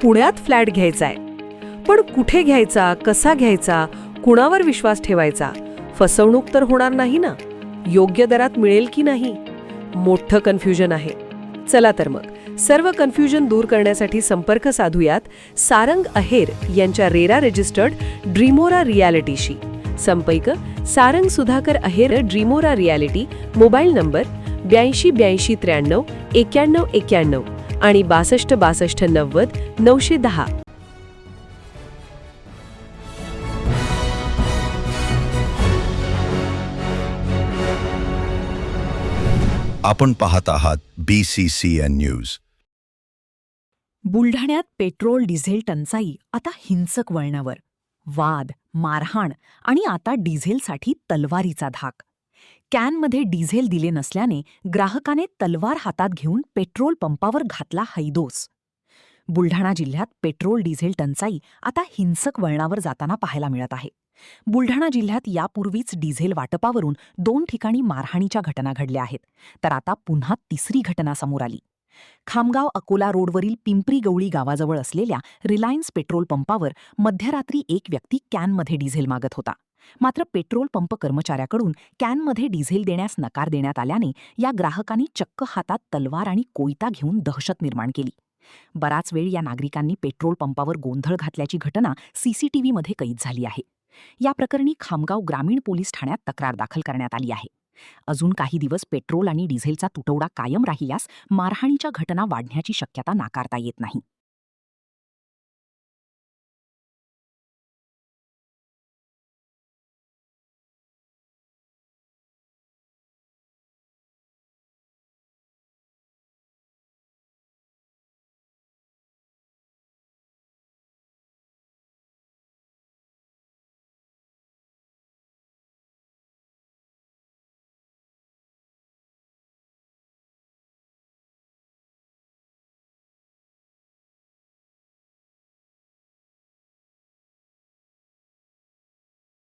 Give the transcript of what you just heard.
पुण्यात फ्लॅट घ्यायचाय. पण कुठे घ्यायचा, कसा घ्यायचा, कुणावर विश्वास ठेवायचा? फसवणूक तर होणार नाही ना? योग्य दरात मिळेल की नाही? मोठं कन्फ्युजन आहे. चला तर मग सर्व कन्फ्युजन दूर करण्यासाठी संपर्क साधूयात सारंग अहेर यांच्या रेरा रजिस्टर्ड ड्रीमोरा रियालिटीशी. संपर्क सारंग सुधाकर अहेर, ड्रीमोरा रियालिटी. मोबाईल नंबर 82 83 93 91 91 आणि 62 62 90 910. आपण पाहत आहात BCCN न्यूज. बुलढाण्यात पेट्रोल डिझेल टंचाई आता हिंसक वळणावर. वाद, मारहाण आणि आता डिझेलसाठी तलवारीचा धाक. कॅनमध्ये डिझेल दिले नसल्याने ग्राहकाने तलवार हातात घेऊन पेट्रोल पंपावर घातला हैदोस. बुलढाणा जिल्ह्यात पेट्रोल डिझेल टंचाई आता हिंसक वळणावर जाताना पाहायला मिळत आहे. बुलढाणा जिल्ह्यात यापूर्वीच डिझेल वाटपावरून 2 ठिकाणी मारहाणीच्या घटना घडल्या आहेत, तर आता पुन्हा तिसरी घटना समोर आली. खामगाव अकोला रोडवरील पिंपरी गवळी गावाजवळ असलेल्या रिलायन्स पेट्रोल पंपावर मध्यरात्री एक व्यक्ती कॅनमध्ये डिझेल मागत होता. मात्र पेट्रोल पंप कर्मचाऱ्याकडून कॅनमध्ये डिझेल देण्यास नकार देण्यात आल्याने या ग्राहकांनी चक्क हातात तलवार आणि कोयता घेऊन दहशत निर्माण केली. बराच वेळ या नागरिकांनी पेट्रोल पंपावर गोंधळ घातल्याची घटना CCTVमध्ये कैद झाली आहे. या प्रकरणी खामगाव ग्रामीण पोलीस ठाण्यात तक्रार दाखल करण्यात आली आहे. अजून काही दिवस पेट्रोल आणि डिझेलचा तुटवडा कायम राहिल्यास मारहाणीच्या घटना वाढण्याची शक्यता नाकारता येत नाही.